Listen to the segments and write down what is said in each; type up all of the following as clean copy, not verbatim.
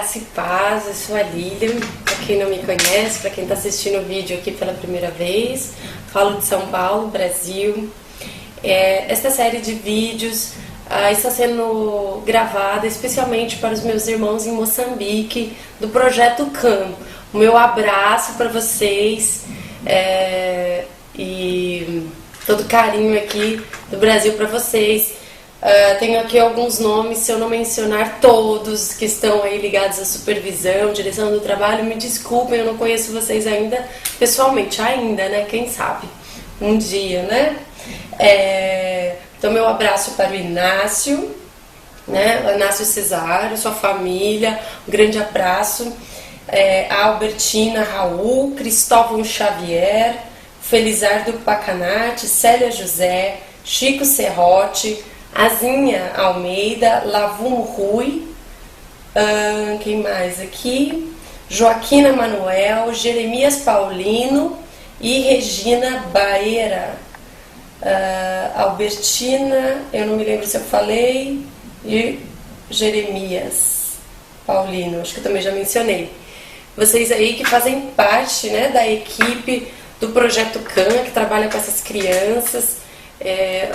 Graça e paz, eu sou a Lilian, para quem não me conhece, para quem está assistindo o vídeo aqui pela primeira vez, falo de São Paulo, Brasil. Esta série de vídeos está sendo gravada especialmente para os meus irmãos em Moçambique, do Projeto CAM. O meu abraço para vocês e todo carinho aqui do Brasil para vocês. Tenho aqui alguns nomes, se eu não mencionar todos que estão aí ligados à supervisão, direção do trabalho, me desculpem, eu não conheço vocês ainda pessoalmente, né? Quem sabe? Um dia, né? Então, meu abraço para o Inácio, né? O Inácio Cesário, sua família, um grande abraço. A Albertina Raul, Cristóvão Xavier, Felizardo Pacanati, Célia José, Chico Serrote, Azinha Almeida, Lavumo Rui, quem mais aqui? Joaquina Manuel, Jeremias Paulino e Regina Baeira. Albertina, eu não me lembro se eu falei, e Jeremias Paulino, acho que eu também já mencionei. Vocês aí que fazem parte, né, da equipe do Projeto CAM, que trabalha com essas crianças.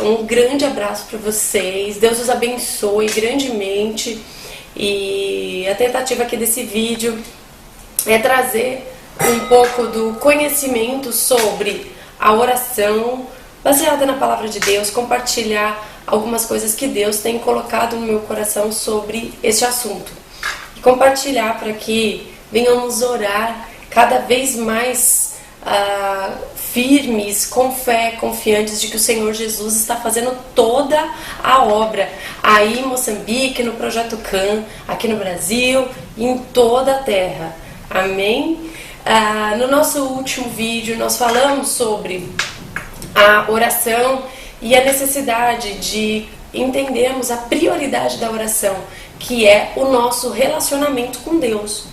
Um grande abraço para vocês, Deus os abençoe grandemente. E a tentativa aqui desse vídeo é trazer um pouco do conhecimento sobre a oração baseada na palavra de Deus, compartilhar algumas coisas que Deus tem colocado no meu coração sobre este assunto e compartilhar para que venhamos orar cada vez mais firmes, com fé, confiantes de que o Senhor Jesus está fazendo toda a obra aí em Moçambique, no Projeto CAM, aqui no Brasil e em toda a terra. Amém? No nosso último vídeo nós falamos sobre a oração e a necessidade de entendermos a prioridade da oração, que é o nosso relacionamento com Deus.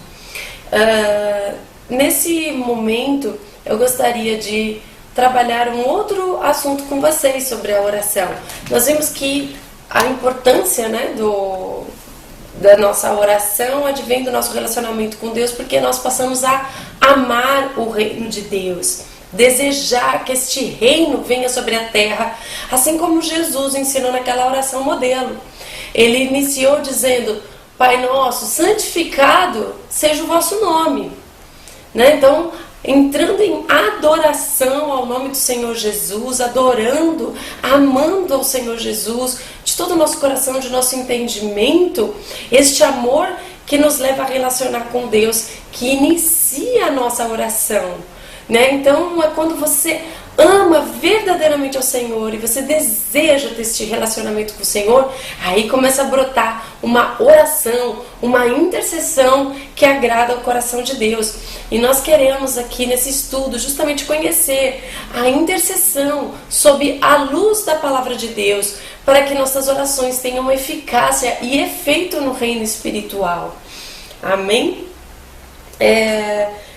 Nesse momento eu gostaria de trabalhar um outro assunto com vocês sobre a oração. Nós vimos que a importância, né, da nossa oração advém do nosso relacionamento com Deus, porque nós passamos a amar o reino de Deus, desejar que este reino venha sobre a terra, assim como Jesus ensinou naquela oração modelo. Ele iniciou dizendo: Pai nosso, santificado seja o vosso nome. Né? Então, entrando em adoração ao nome do Senhor Jesus, adorando, amando ao Senhor Jesus de todo o nosso coração, de nosso entendimento, este amor que nos leva a relacionar com Deus, que inicia a nossa oração. Né? Então, é quando você ama verdadeiramente ao Senhor e você deseja ter este relacionamento com o Senhor, aí começa a brotar uma oração, uma intercessão que agrada ao coração de Deus. E nós queremos aqui nesse estudo justamente conhecer a intercessão sob a luz da palavra de Deus, para que nossas orações tenham eficácia e efeito no reino espiritual. Amém?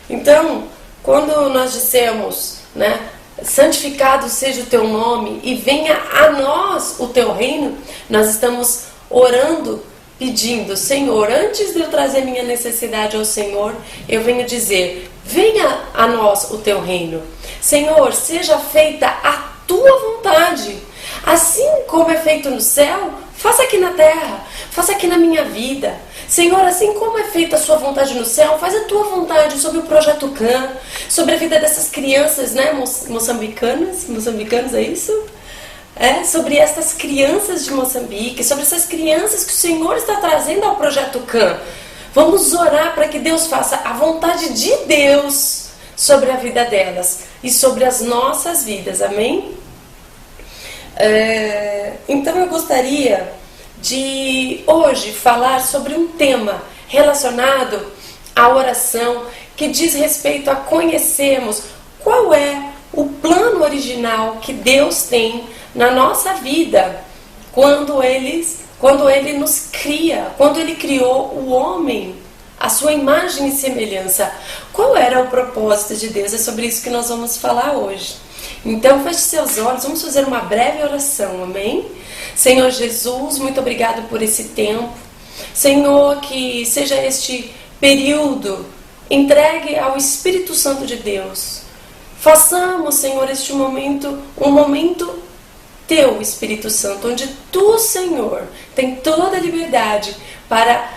Então, quando nós dissemos, né, santificado seja o teu nome e venha a nós o teu reino, nós estamos orando, pedindo: Senhor, antes de eu trazer minha necessidade ao Senhor, eu venho dizer: venha a nós o teu reino. Senhor, seja feita a tua vontade, assim como é feito no céu, faça aqui na terra, faça aqui na minha vida. Senhor, assim como é feita a sua vontade no céu, faz a tua vontade sobre o Projeto CAM, sobre a vida dessas crianças, né, moçambicanos, é isso? Sobre essas crianças de Moçambique, sobre essas crianças que o Senhor está trazendo ao Projeto CAM. Vamos orar para que Deus faça a vontade de Deus sobre a vida delas e sobre as nossas vidas, amém? Então eu gostaria de hoje falar sobre um tema relacionado à oração, que diz respeito a conhecermos qual é o plano original que Deus tem na nossa vida quando Ele nos cria, quando Ele criou o homem, a sua imagem e semelhança. Qual era o propósito de Deus? É sobre isso que nós vamos falar hoje. Então feche seus olhos, vamos fazer uma breve oração, amém? Senhor Jesus, muito obrigado por esse tempo. Senhor, que seja este período entregue ao Espírito Santo de Deus. Façamos, Senhor, este momento um momento Teu, Espírito Santo, onde Tu, Senhor, tem toda a liberdade para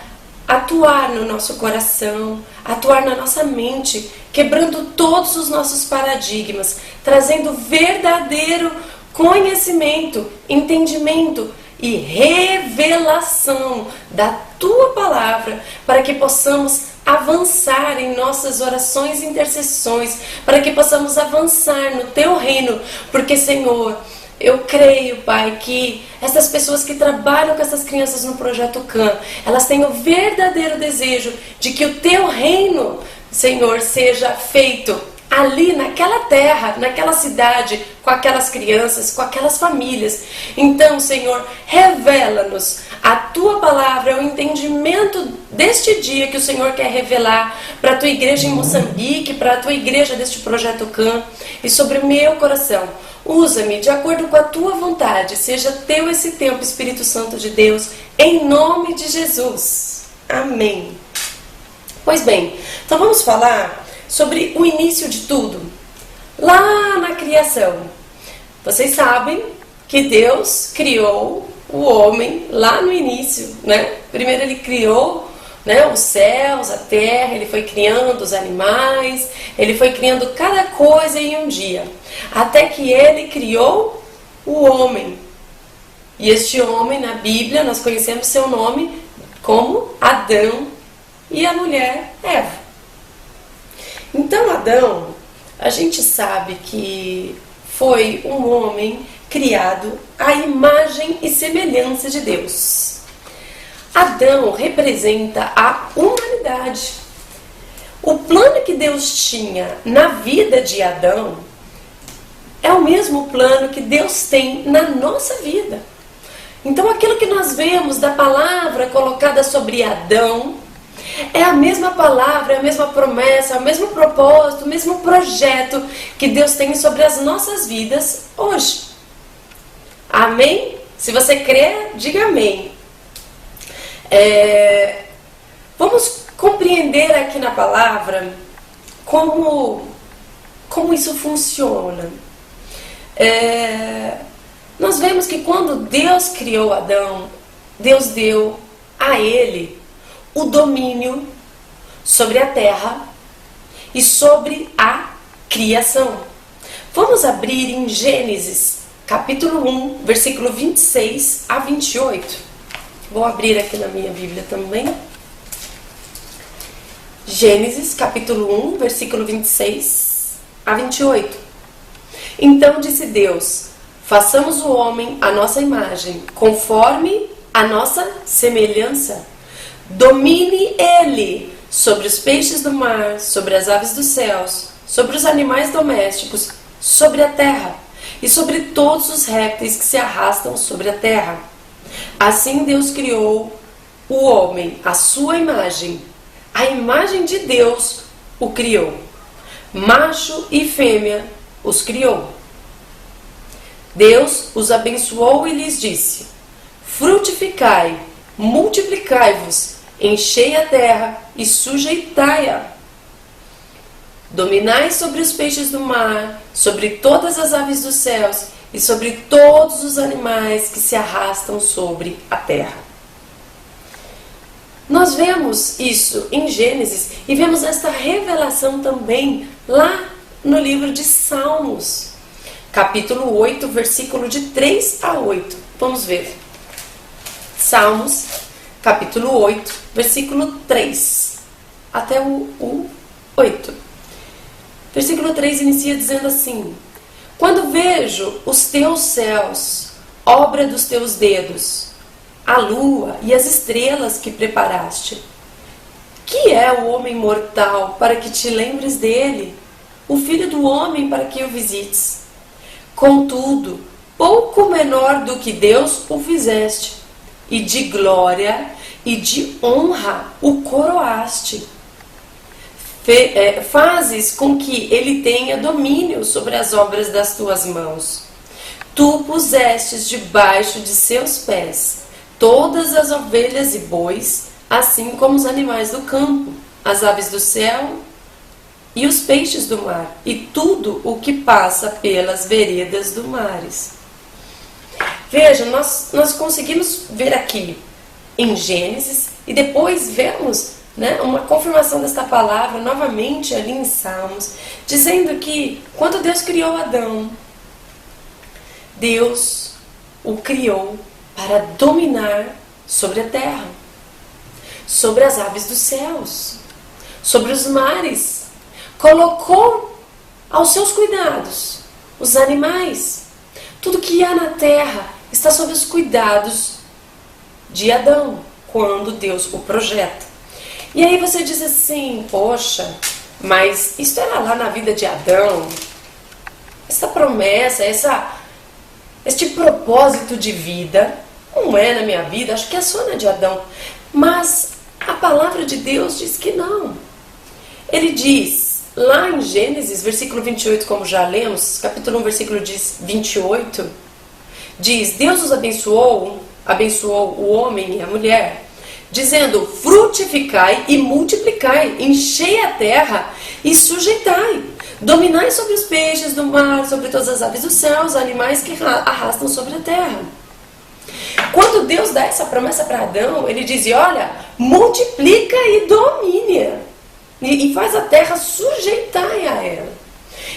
atuar no nosso coração, atuar na nossa mente, quebrando todos os nossos paradigmas, trazendo verdadeiro conhecimento, entendimento e revelação da Tua palavra, para que possamos avançar em nossas orações e intercessões, para que possamos avançar no Teu reino, porque, Senhor, eu creio, Pai, que essas pessoas que trabalham com essas crianças no Projeto CAM, elas têm o verdadeiro desejo de que o Teu reino, Senhor, seja feito ali naquela terra, naquela cidade, com aquelas crianças, com aquelas famílias. Então, Senhor, revela-nos a Tua palavra, o entendimento deste dia que o Senhor quer revelar para a Tua igreja em Moçambique, para a Tua igreja deste Projeto CAM e sobre o meu coração. Usa-me de acordo com a Tua vontade, seja Teu esse tempo, Espírito Santo de Deus, em nome de Jesus. Amém. Pois bem, então vamos falar sobre o início de tudo, lá na criação. Vocês sabem que Deus criou o homem lá no início, né? Primeiro Ele criou, né, os céus, a terra, Ele foi criando os animais, Ele foi criando cada coisa em um dia, até que Ele criou o homem. E este homem, na Bíblia, nós conhecemos seu nome como Adão e a mulher Eva. Então Adão, a gente sabe que foi um homem criado à imagem e semelhança de Deus. Adão representa a humanidade. O plano que Deus tinha na vida de Adão é o mesmo plano que Deus tem na nossa vida. Então aquilo que nós vemos da palavra colocada sobre Adão é a mesma palavra, é a mesma promessa, é o mesmo propósito, o mesmo projeto que Deus tem sobre as nossas vidas hoje. Amém? Se você crê, diga amém. Vamos compreender aqui na palavra como isso funciona. Nós vemos que quando Deus criou Adão, Deus deu a ele o domínio sobre a terra e sobre a criação. Vamos abrir em Gênesis, capítulo 1, versículo 26 a 28. Vou abrir aqui na minha Bíblia também. Gênesis, capítulo 1, versículo 26 a 28. Então disse Deus: façamos o homem à nossa imagem, conforme a nossa semelhança. Domine ele sobre os peixes do mar, sobre as aves dos céus, sobre os animais domésticos, sobre a terra e sobre todos os répteis que se arrastam sobre a terra. Assim Deus criou o homem à sua imagem. A imagem de Deus o criou. Macho e fêmea os criou. Deus os abençoou e lhes disse: frutificai, multiplicai-vos, enchei a terra e sujeitai-a. Dominai sobre os peixes do mar, sobre todas as aves dos céus e sobre todos os animais que se arrastam sobre a terra. Nós vemos isso em Gênesis e vemos esta revelação também lá no livro de Salmos, capítulo 8, versículo de 3 a 8. Vamos ver. Salmos, capítulo 8, versículo 3 até o 8. Versículo 3 inicia dizendo assim: quando vejo os teus céus, obra dos teus dedos, a lua e as estrelas que preparaste, que é o homem mortal para que te lembres dele, o filho do homem para que o visites? Contudo, pouco menor do que Deus o fizeste, e de glória e de honra o coroaste. Fazes com que ele tenha domínio sobre as obras das tuas mãos. Tu pusestes debaixo de seus pés todas as ovelhas e bois, assim como os animais do campo, as aves do céu e os peixes do mar, e tudo o que passa pelas veredas do mares. Veja, nós conseguimos ver aqui em Gênesis, e depois vemos, né, uma confirmação desta palavra novamente ali em Salmos, dizendo que quando Deus criou Adão, Deus o criou para dominar sobre a terra, sobre as aves dos céus, sobre os mares. Colocou aos seus cuidados os animais. Tudo que há na terra está sob os cuidados de Adão, quando Deus o projeta. E aí você diz assim, poxa, mas isso era lá na vida de Adão? Essa promessa, este propósito de vida, não é na minha vida, acho que é só na de Adão. Mas a palavra de Deus diz que não. Ele diz, lá em Gênesis, versículo 28, como já lemos, capítulo 1, versículo 28, diz, Deus os abençoou o homem e a mulher, dizendo, frutificai e multiplicai, enchei a terra e sujeitai, dominai sobre os peixes do mar, sobre todas as aves do céu, os animais que arrastam sobre a terra. Quando Deus dá essa promessa para Adão, ele diz, olha, multiplica e domine, e faz a terra sujeitar a ela.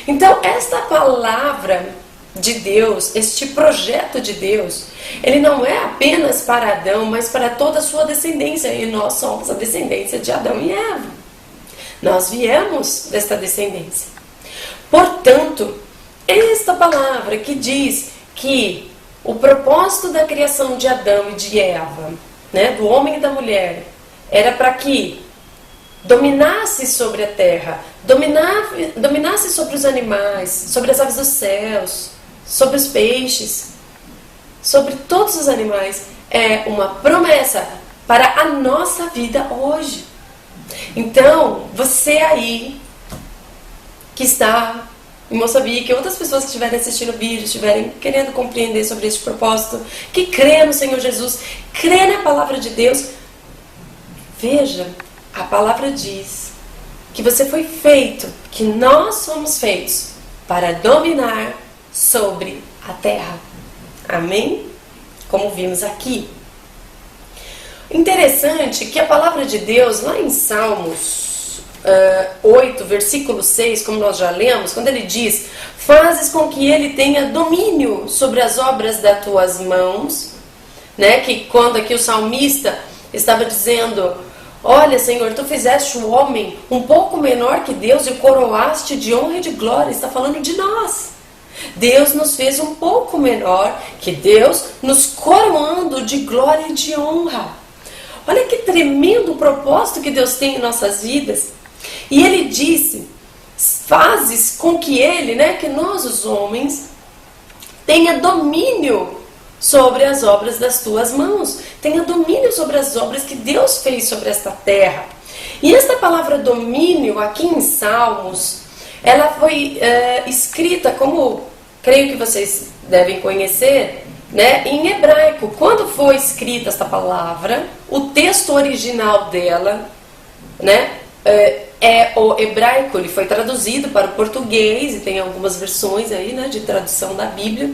Então, esta palavra de Deus, este projeto de Deus, ele não é apenas para Adão, mas para toda a sua descendência. E nós somos a descendência de Adão e Eva. Nós viemos desta descendência. Portanto, esta palavra que diz que o propósito da criação de Adão e de Eva, né, do homem e da mulher, era para que dominasse sobre a terra, dominasse sobre os animais, sobre as aves dos céus, sobre os peixes, sobre todos os animais, é uma promessa para a nossa vida hoje. Então, você aí, que está em Moçambique, outras pessoas que estiverem assistindo o vídeo, estiverem querendo compreender sobre este propósito, que crê no Senhor Jesus, crê na palavra de Deus, veja, a palavra diz que você foi feito, que nós somos feitos para dominar sobre a terra. Amém? Como vimos aqui. Interessante que a palavra de Deus, lá em Salmos 8, versículo 6, como nós já lemos, quando ele diz, fazes com que ele tenha domínio sobre as obras das tuas mãos, né? Que quando aqui o salmista estava dizendo, olha, Senhor, tu fizeste o homem um pouco menor que Deus e o coroaste de honra e de glória. Está falando de nós. Deus nos fez um pouco menor que Deus, nos coroando de glória e de honra. Olha que tremendo propósito que Deus tem em nossas vidas. E ele disse, fazes com que ele, né, que nós os homens, tenha domínio sobre as obras das tuas mãos. Tenha domínio sobre as obras que Deus fez sobre esta terra. E esta palavra domínio, aqui em Salmos, ela foi escrita, como creio que vocês devem conhecer, né, em hebraico. Quando foi escrita esta palavra, o texto original dela, né, é o hebraico. Ele foi traduzido para o português, e tem algumas versões aí, né, de tradução da Bíblia.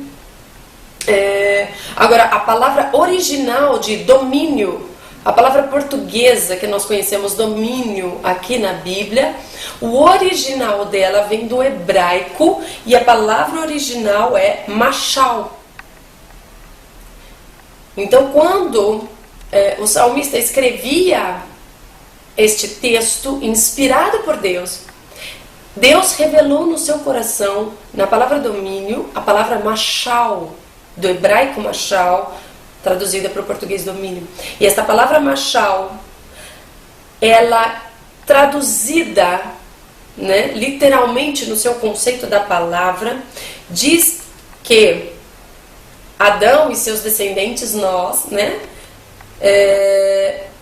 Agora, a palavra original de domínio, a palavra portuguesa que nós conhecemos domínio aqui na Bíblia, o original dela vem do hebraico e a palavra original é mashal. Então, quando o salmista escrevia este texto inspirado por Deus, Deus revelou no seu coração, na palavra domínio, a palavra mashal, do hebraico mashal, traduzida para o português domínio. E esta palavra mashal, ela traduzida, né, literalmente no seu conceito da palavra, diz que Adão e seus descendentes, nós, né,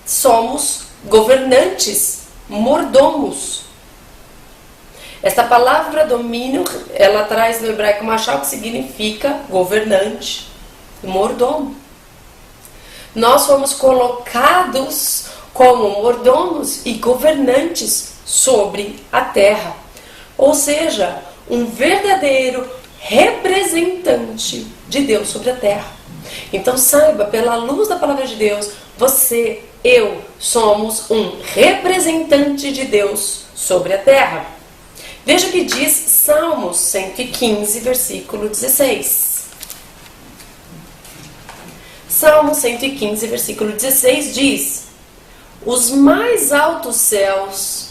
somos governantes, mordomos. Esta palavra domínio, ela traz no hebraico mashal, que significa governante, mordomo. nós fomos colocados como mordomos e governantes sobre a terra. Ou seja, um verdadeiro representante de Deus sobre a terra. Então saiba, pela luz da palavra de Deus, você, eu, somos um representante de Deus sobre a terra. Veja o que diz Salmos 115, versículo 16. Salmos 115, versículo 16 diz: os mais altos céus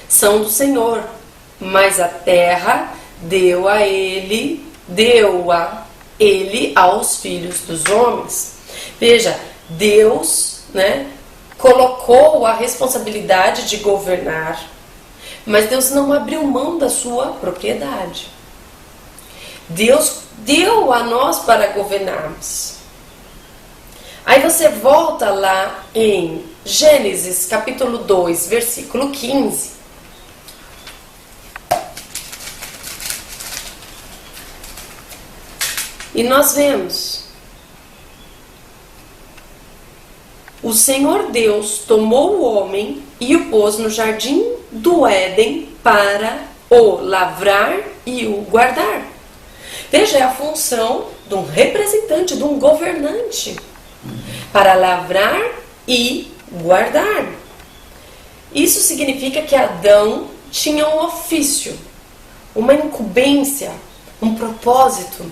são do Senhor, mas a terra deu a ele aos filhos dos homens. Veja, Deus, colocou a responsabilidade de governar, mas Deus não abriu mão da sua propriedade. Deus deu a nós para governarmos. Aí você volta lá em Gênesis capítulo 2, versículo 15. E nós vemos: o Senhor Deus tomou o homem e o pôs no jardim do Éden para o lavrar e o guardar. Veja, é a função de um representante, de um governante, para lavrar e guardar. Isso significa que Adão tinha um ofício, uma incumbência, um propósito,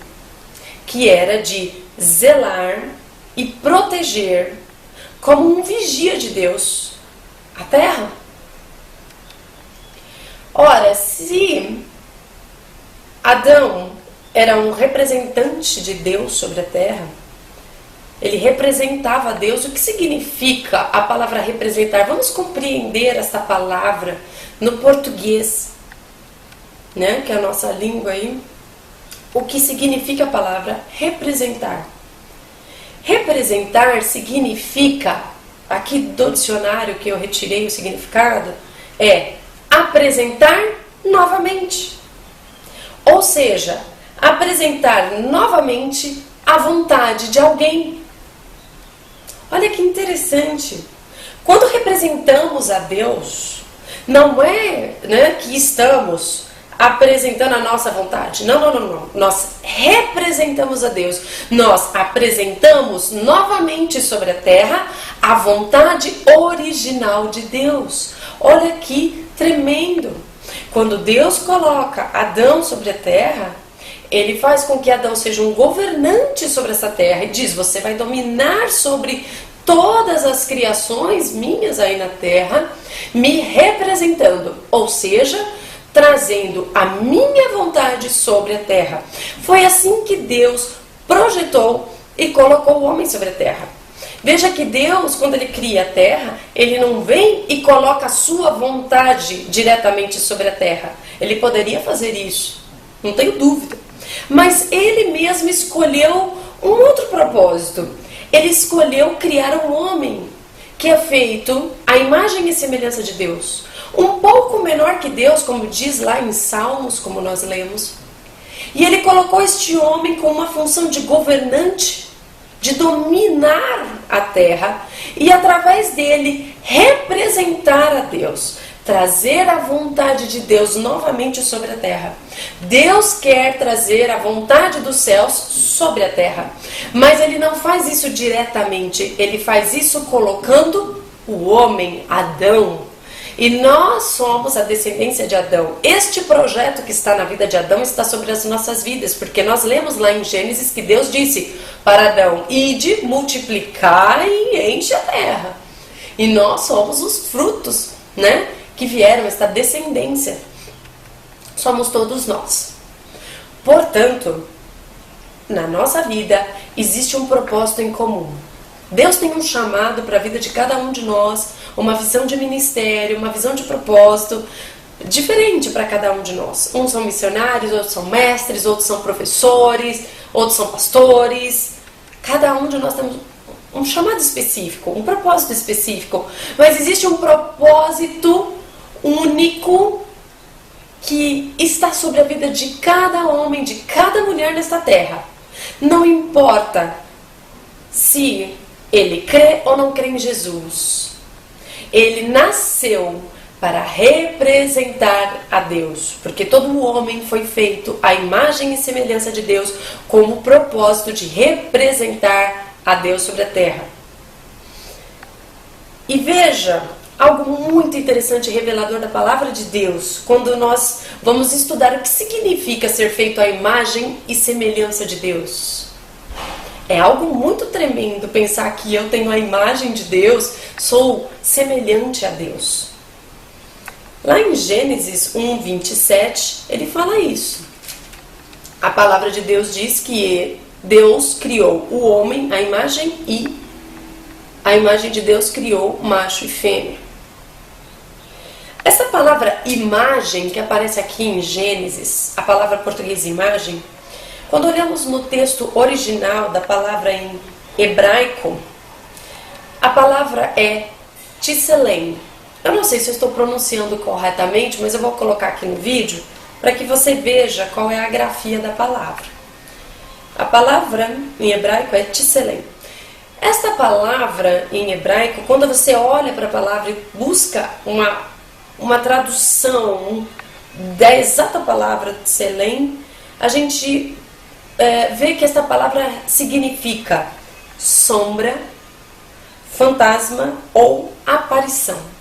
que era de zelar e proteger, como um vigia de Deus, a terra. Ora, se Adão era um representante de Deus sobre a terra, ele representava Deus. O que significa a palavra representar? Vamos compreender essa palavra no português, que é a nossa língua aí. O que significa a palavra representar? Representar significa, aqui do dicionário que eu retirei o significado, é apresentar novamente. Ou seja, apresentar novamente a vontade de alguém. Olha que interessante. Quando representamos a Deus, não é que estamos apresentando a nossa vontade. Não. Nós representamos a Deus. Nós apresentamos novamente sobre a terra a vontade original de Deus. Olha que tremendo. Quando Deus coloca Adão sobre a terra, Ele faz com que Adão seja um governante sobre essa terra e diz: você vai dominar sobre todas as criações minhas aí na terra, me representando. Ou seja, trazendo a minha vontade sobre a terra. Foi assim que Deus projetou e colocou o homem sobre a terra. Veja que Deus, quando Ele cria a terra, Ele não vem e coloca a sua vontade diretamente sobre a terra. Ele poderia fazer isso, não tenho dúvida. Mas Ele mesmo escolheu um outro propósito. Ele escolheu criar um homem que é feito à imagem e semelhança de Deus. Um pouco menor que Deus, como diz lá em Salmos, como nós lemos. E Ele colocou este homem com uma função de governante, de dominar a terra e através dele representar a Deus, trazer a vontade de Deus novamente sobre a terra. Deus quer trazer a vontade dos céus sobre a terra, mas Ele não faz isso diretamente, Ele faz isso colocando o homem, Adão. E nós somos a descendência de Adão. Este projeto que está na vida de Adão está sobre as nossas vidas, porque nós lemos lá em Gênesis que Deus disse para Adão: ide, multiplicai e enche a terra. E nós somos os frutos, que vieram, esta descendência. Somos todos nós. Portanto, na nossa vida existe um propósito em comum. Deus tem um chamado para a vida de cada um de nós, uma visão de ministério, uma visão de propósito diferente para cada um de nós. Uns são missionários, outros são mestres, outros são professores, outros são pastores. Cada um de nós temos um chamado específico, um propósito específico, mas existe um propósito único que está sobre a vida de cada homem, de cada mulher nesta terra. Não importa se Ele crê ou não crê em Jesus? Ele nasceu para representar a Deus, porque todo homem foi feito à imagem e semelhança de Deus, com o propósito de representar a Deus sobre a terra. E veja algo muito interessante e revelador da palavra de Deus, quando nós vamos estudar o que significa ser feito à imagem e semelhança de Deus. É algo muito tremendo pensar que eu tenho a imagem de Deus, sou semelhante a Deus. Lá em Gênesis 1:27, ele fala isso. A palavra de Deus diz que Deus criou o homem, a imagem de Deus criou macho e fêmea. Essa palavra imagem que aparece aqui em Gênesis, a palavra portuguesa imagem, quando olhamos no texto original da palavra em hebraico, a palavra é tselem. Eu não sei se eu estou pronunciando corretamente, mas eu vou colocar aqui no vídeo para que você veja qual é a grafia da palavra. A palavra em hebraico é tselem. Esta palavra em hebraico, quando você olha para a palavra e busca uma tradução da exata palavra tselem, a gente vê que esta palavra significa sombra, fantasma ou aparição.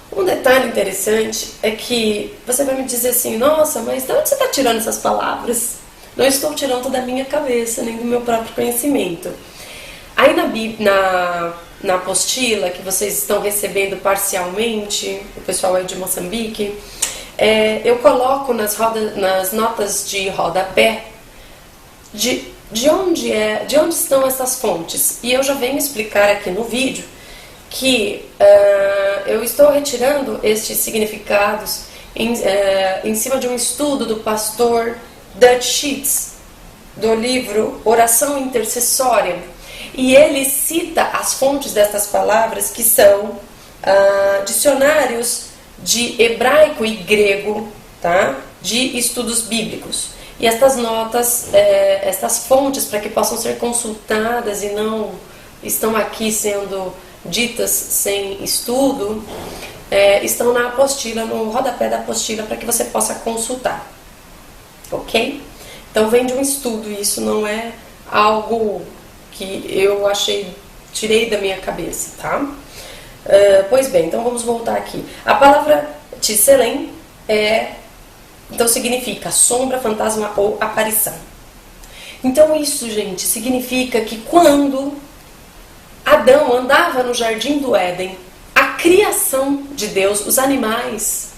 Um detalhe interessante é que você vai me dizer assim, nossa, mas de onde você está tirando essas palavras? Não estou tirando da minha cabeça, nem do meu próprio conhecimento. Aí na apostila que vocês estão recebendo parcialmente, o pessoal aí de Moçambique, eu coloco nas notas de rodapé de onde estão essas fontes. E eu já venho explicar aqui no vídeo que eu estou retirando estes significados em cima de um estudo do pastor Dutch Sheets, do livro Oração Intercessória. E ele cita as fontes destas palavras, que são dicionários de hebraico e grego, tá? De estudos bíblicos. E estas notas, estas fontes, para que possam ser consultadas e não estão aqui sendo ditas sem estudo, estão na apostila, no rodapé da apostila, para que você possa consultar. Ok? Então vem de um estudo, isso não é algo que eu tirei da minha cabeça, tá? Pois bem, então vamos voltar aqui. A palavra tselem então significa sombra, fantasma ou aparição. Então isso, gente, significa que quando Adão andava no jardim do Éden, a criação de Deus, os animais,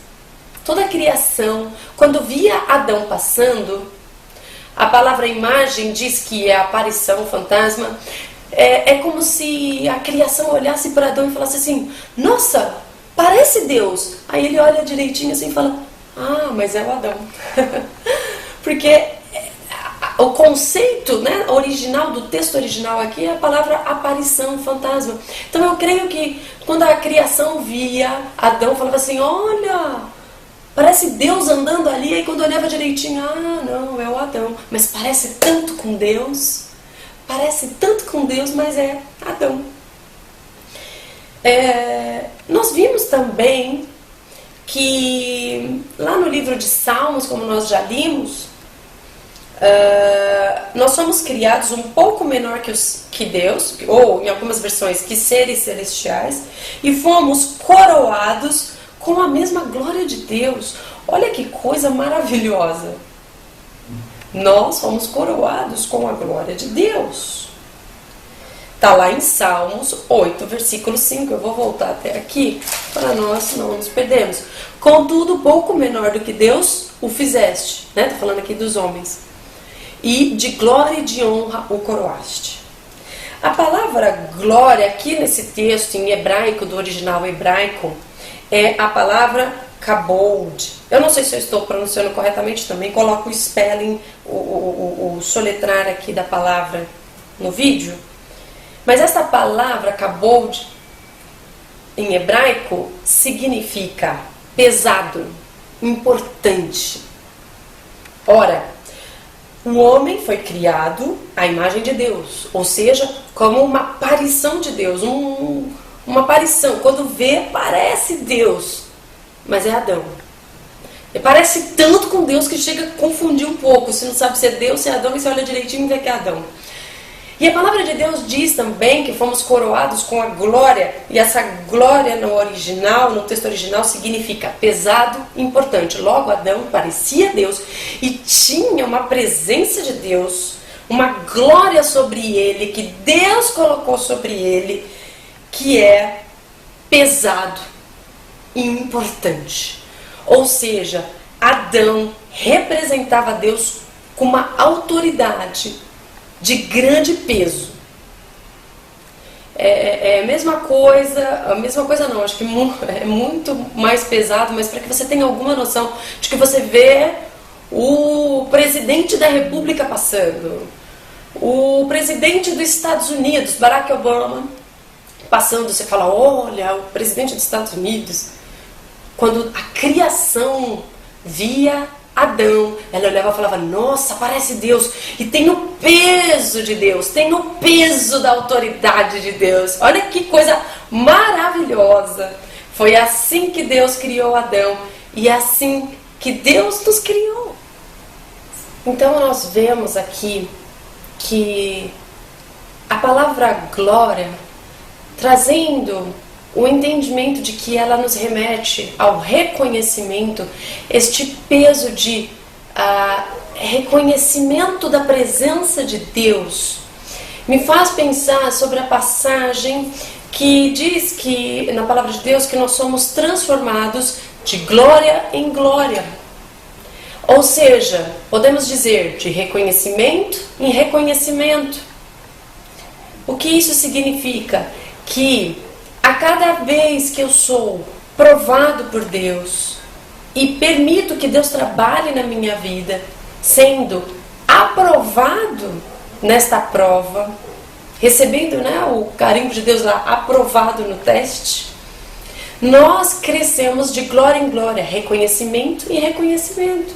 toda a criação, quando via Adão passando, a palavra imagem diz que é aparição, fantasma, é como se a criação olhasse para Adão e falasse assim, nossa, parece Deus. Aí ele olha direitinho assim e fala, ah, mas é o Adão. Porque o conceito, né, original, do texto original aqui é a palavra aparição, fantasma. Então eu creio que quando a criação via Adão, falava assim, olha, parece Deus andando ali. Aí quando olhava direitinho, ah, não, é o Adão. Mas parece tanto com Deus, mas é Adão. Nós vimos também que lá no livro de Salmos, como nós já limos, nós somos criados um pouco menor que Deus, ou em algumas versões que seres celestiais, e fomos coroados com a mesma glória de Deus. Olha que coisa maravilhosa! Nós fomos coroados com a glória de Deus. Está lá em Salmos 8, versículo 5. Eu vou voltar até aqui para nós não nos perdermos. Contudo, pouco menor do que Deus o fizeste. Está falando aqui dos homens. E de glória e de honra o coroaste. A palavra glória aqui nesse texto em hebraico, do original hebraico, é a palavra kabod. Eu não sei se eu estou pronunciando corretamente também. Coloco o spelling, o soletrar aqui da palavra no vídeo. Mas essa palavra kabod em hebraico significa pesado, importante. Ora, O homem foi criado à imagem de Deus, ou seja, como uma aparição de Deus, uma aparição. Quando vê, parece Deus, mas é Adão. Ele parece tanto com Deus que chega a confundir um pouco. Você não sabe se é Deus, se é Adão, e você olha direitinho e vê que é Adão. E a palavra de Deus diz também que fomos coroados com a glória, e essa glória no original, no texto original, significa pesado e importante. Logo, Adão parecia Deus e tinha uma presença de Deus, uma glória sobre ele, que Deus colocou sobre ele, que é pesado e importante. Ou seja, Adão representava Deus com uma autoridade de grande peso. É a mesma coisa não, acho que é muito mais pesado, mas para que você tenha alguma noção de que você vê o presidente da República passando, o presidente dos Estados Unidos, Barack Obama, passando, você fala, olha, o presidente dos Estados Unidos. Quando a criação via Adão, ela olhava e falava, nossa, parece Deus, e tem o peso de Deus, tem o peso da autoridade de Deus. Olha que coisa maravilhosa. Foi assim que Deus criou Adão, e é assim que Deus nos criou. Então nós vemos aqui que a palavra glória, trazendo o entendimento de que ela nos remete ao reconhecimento, este peso de reconhecimento da presença de Deus, me faz pensar sobre a passagem que diz que, na palavra de Deus, que nós somos transformados de glória em glória. Ou seja, podemos dizer de reconhecimento em reconhecimento. O que isso significa? Que a cada vez que eu sou provado por Deus e permito que Deus trabalhe na minha vida, sendo aprovado nesta prova, recebendo, o carimbo de Deus lá, aprovado no teste, nós crescemos de glória em glória, reconhecimento em reconhecimento.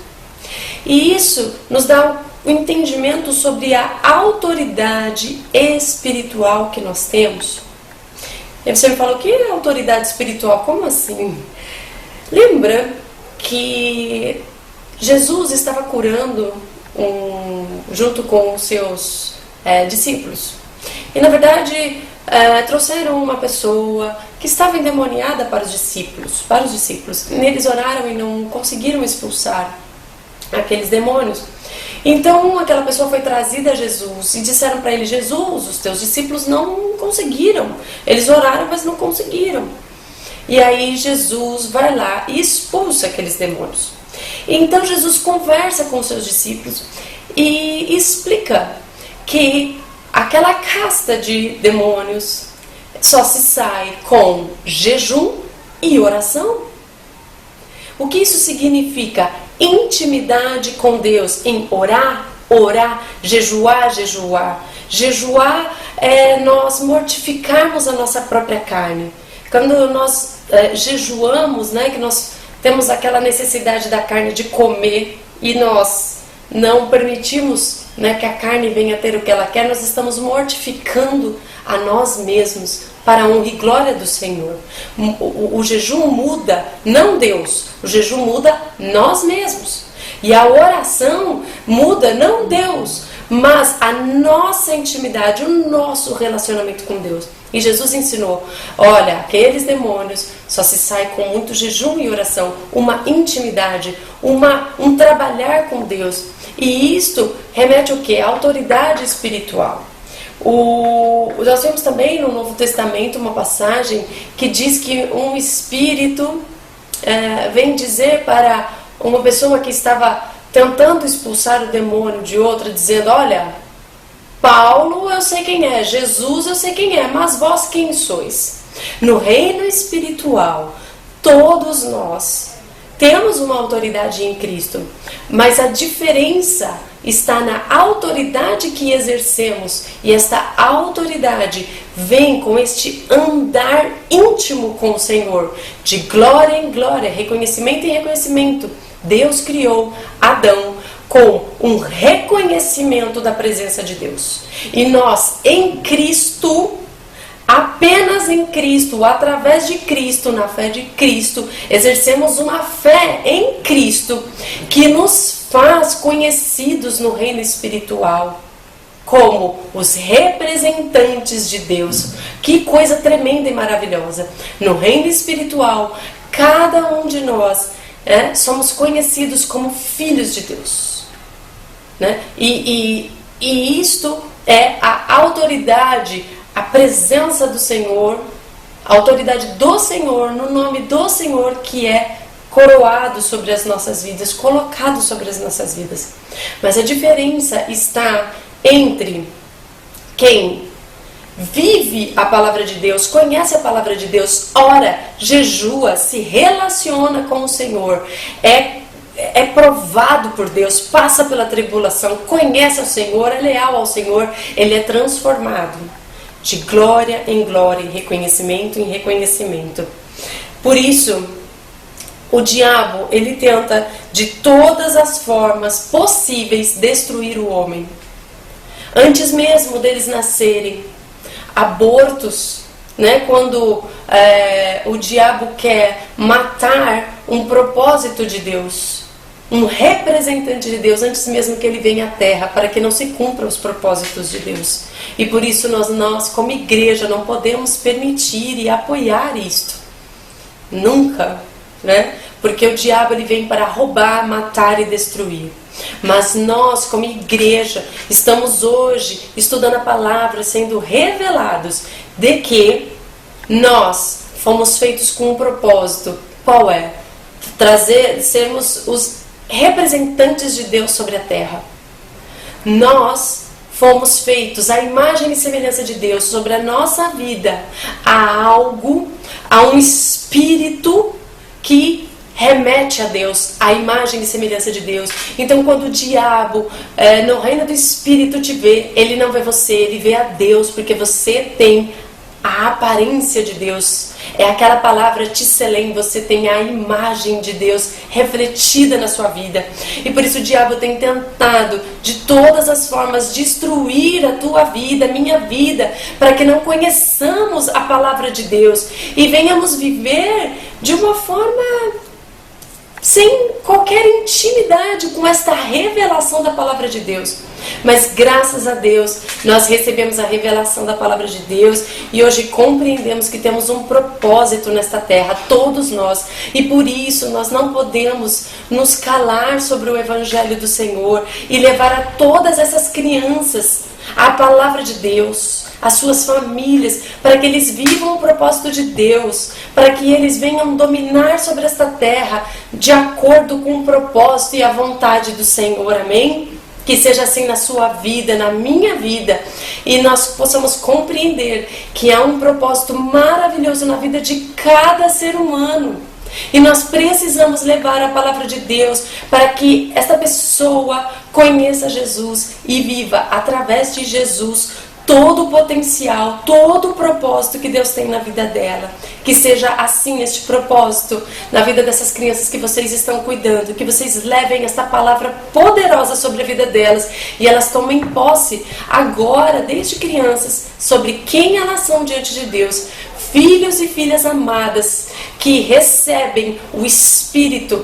E isso nos dá o entendimento sobre a autoridade espiritual que nós temos. E você me falou, o que é autoridade espiritual? Como assim? Lembra que Jesus estava curando junto com os seus discípulos. E na verdade trouxeram uma pessoa que estava endemoniada para os discípulos. E eles oraram e não conseguiram expulsar aqueles demônios. Então aquela pessoa foi trazida a Jesus e disseram para ele, Jesus, os teus discípulos não conseguiram. Eles oraram, mas não conseguiram. E aí Jesus vai lá e expulsa aqueles demônios. Então Jesus conversa com os seus discípulos e explica que aquela casta de demônios só se sai com jejum e oração. O que isso significa? Intimidade com Deus, em orar, jejuar. Jejuar é nós mortificarmos a nossa própria carne. Quando nós jejuamos, que nós temos aquela necessidade da carne de comer e nós não permitimos que a carne venha ter o que ela quer, nós estamos mortificando a nós mesmos para a honra e glória do Senhor. O jejum muda, não Deus, o jejum muda nós mesmos. E a oração muda, não Deus, mas a nossa intimidade, o nosso relacionamento com Deus. E Jesus ensinou, olha, aqueles demônios só se sai com muito jejum e oração, uma intimidade, um trabalhar com Deus. E isto remete ao quê? A autoridade espiritual. Nós vemos também no Novo Testamento uma passagem que diz que um espírito vem dizer para uma pessoa que estava tentando expulsar o demônio de outra, dizendo, olha, Paulo eu sei quem é, Jesus eu sei quem é, mas vós quem sois? No reino espiritual, todos nós temos uma autoridade em Cristo, mas a diferença está na autoridade que exercemos, e esta autoridade vem com este andar íntimo com o Senhor, de glória em glória, reconhecimento em reconhecimento. Deus criou Adão com um reconhecimento da presença de Deus. E nós, em Cristo, apenas em Cristo, através de Cristo, na fé de Cristo, exercemos uma fé em Cristo que nos faz conhecidos no reino espiritual como os representantes de Deus. Que coisa tremenda e maravilhosa! No reino espiritual, cada um de nós somos conhecidos como filhos de Deus, né? E isto é a autoridade, a presença do Senhor, a autoridade do Senhor, no nome do Senhor, que é coroado sobre as nossas vidas, colocado sobre as nossas vidas. Mas a diferença está entre quem vive a palavra de Deus, conhece a palavra de Deus, ora, jejua, se relaciona com o Senhor, é provado por Deus, passa pela tribulação, conhece o Senhor, é leal ao Senhor, ele é transformado de glória em glória, em reconhecimento em reconhecimento. Por isso, o diabo, ele tenta de todas as formas possíveis destruir o homem. Antes mesmo deles nascerem, abortos, né? Quando o diabo quer matar um propósito de Deus, um representante de Deus, antes mesmo que ele venha à terra, para que não se cumpram os propósitos de Deus. E por isso nós como igreja, não podemos permitir e apoiar isto. Nunca, né? Porque o diabo ele vem para roubar, matar e destruir. Mas nós, como igreja, estamos hoje estudando a palavra, sendo revelados de que nós fomos feitos com um propósito. Qual é? Sermos os representantes de Deus sobre a terra. Nós fomos feitos à imagem e semelhança de Deus sobre a nossa vida. Há algo, há um espírito que remete a Deus, a imagem e semelhança de Deus. Então quando o diabo no reino do Espírito te vê, ele não vê você, ele vê a Deus, porque você tem a aparência de Deus. É aquela palavra tselem, você tem a imagem de Deus refletida na sua vida. E por isso o diabo tem tentado de todas as formas destruir a tua vida, a minha vida, para que não conheçamos a palavra de Deus e venhamos viver de uma forma sem qualquer intimidade com esta revelação da palavra de Deus. Mas graças a Deus, nós recebemos a revelação da palavra de Deus e hoje compreendemos que temos um propósito nesta terra, todos nós. E por isso nós não podemos nos calar sobre o Evangelho do Senhor e levar a todas essas crianças a palavra de Deus, as suas famílias, para que eles vivam o propósito de Deus, para que eles venham dominar sobre esta terra de acordo com o propósito e a vontade do Senhor, amém? Que seja assim na sua vida, na minha vida, e nós possamos compreender que há um propósito maravilhoso na vida de cada ser humano. E nós precisamos levar a palavra de Deus para que esta pessoa conheça Jesus e viva através de Jesus todo o potencial, todo o propósito que Deus tem na vida dela. Que seja assim este propósito na vida dessas crianças que vocês estão cuidando, que vocês levem esta palavra poderosa sobre a vida delas e elas tomem posse agora, desde crianças, sobre quem elas são diante de Deus. Filhos e filhas amadas que recebem o Espírito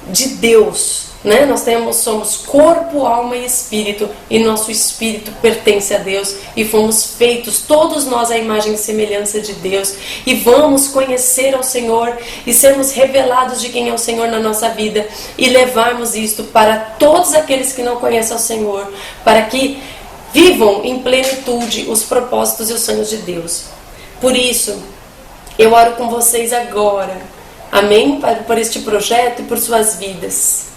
de Deus, né? Nós somos corpo, alma e espírito, e nosso espírito pertence a Deus e fomos feitos, todos nós, à imagem e semelhança de Deus, e vamos conhecer ao Senhor e sermos revelados de quem é o Senhor na nossa vida e levarmos isto para todos aqueles que não conhecem ao Senhor, para que vivam em plenitude os propósitos e os sonhos de Deus. Por isso, eu oro com vocês agora, amém? Pai, por este projeto e por suas vidas.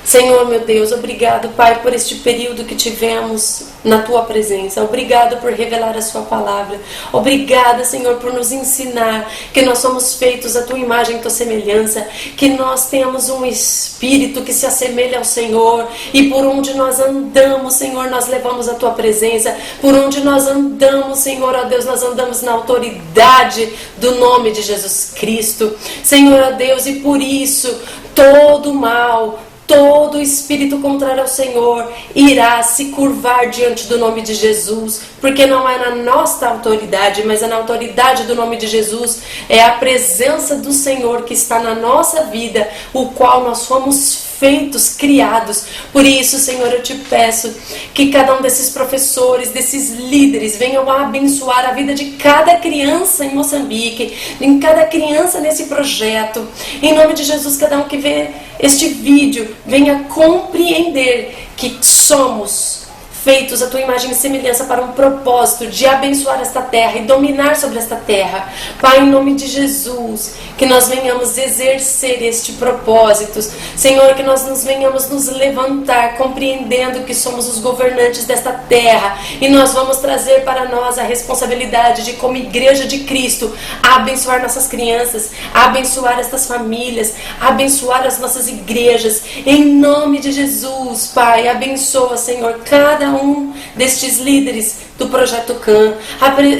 Senhor, meu Deus, obrigado, Pai, por este período que tivemos na Tua presença. Obrigado por revelar a Sua palavra. Obrigada, Senhor, por nos ensinar que nós somos feitos à Tua imagem e Tua semelhança, que nós temos um espírito que se assemelha ao Senhor, e por onde nós andamos, Senhor, nós levamos a Tua presença. Por onde nós andamos, Senhor, ó Deus, nós andamos na autoridade do nome de Jesus Cristo. Senhor, ó Deus, e por isso todo mal, todo espírito contrário ao Senhor irá se curvar diante do nome de Jesus, porque não é na nossa autoridade, mas é na autoridade do nome de Jesus, é a presença do Senhor que está na nossa vida, o qual nós fomos feitos, criados. Por isso, Senhor, eu te peço que cada um desses professores, desses líderes, venham a abençoar a vida de cada criança em Moçambique, em cada criança nesse projeto. Em nome de Jesus, cada um que vê este vídeo, venha compreender que somos feitos a tua imagem e semelhança para um propósito de abençoar esta terra e dominar sobre esta terra. Pai, em nome de Jesus, que nós venhamos exercer este propósito. Senhor, que nós venhamos nos levantar compreendendo que somos os governantes desta terra e nós vamos trazer para nós a responsabilidade de, como igreja de Cristo, abençoar nossas crianças, abençoar estas famílias, abençoar as nossas igrejas. Em nome de Jesus, Pai, abençoa, Senhor, cada um destes líderes do Projeto CAN.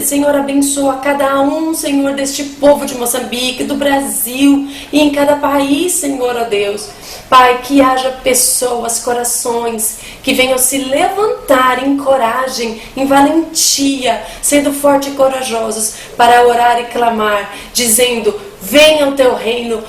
Senhor, abençoa cada um, Senhor, deste povo de Moçambique, do Brasil e em cada país, Senhor, ó Deus. Pai, que haja pessoas, corações que venham se levantar em coragem, em valentia, sendo fortes e corajosos para orar e clamar, dizendo: venha o teu reino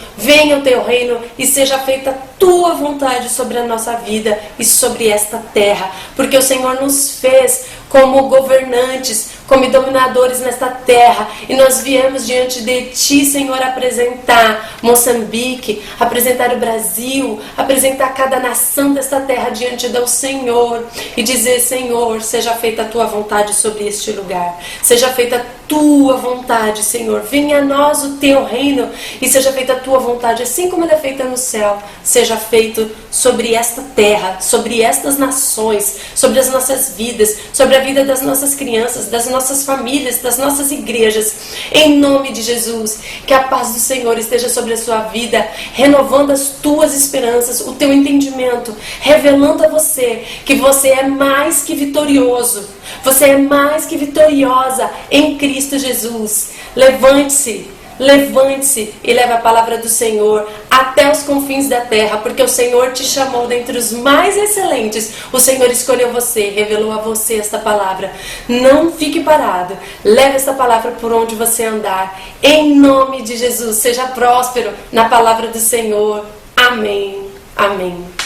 e seja feita a tua vontade sobre a nossa vida e sobre esta terra, porque o Senhor nos fez como governantes, como dominadores nesta terra, e nós viemos diante de ti, Senhor, apresentar Moçambique, apresentar o Brasil, apresentar cada nação desta terra diante do Senhor e dizer: Senhor, seja feita a tua vontade sobre este lugar, seja feita a tua vontade, Senhor, venha a nós o teu reino e seja feita a tua vontade, assim como ela é feita no céu, seja feito sobre esta terra, sobre estas nações, sobre as nossas vidas, sobre a vida das nossas crianças, das nossas famílias, das nossas igrejas. Em nome de Jesus, que a paz do Senhor esteja sobre a sua vida, renovando as tuas esperanças, o teu entendimento, revelando a você que você é mais que vitorioso, você é mais que vitoriosa em Cristo Jesus. Levante-se e leve a palavra do Senhor até os confins da terra, porque o Senhor te chamou dentre os mais excelentes. O Senhor escolheu você, revelou a você esta palavra. Não fique parado, leve esta palavra por onde você andar. Em nome de Jesus, seja próspero na palavra do Senhor. Amém. Amém.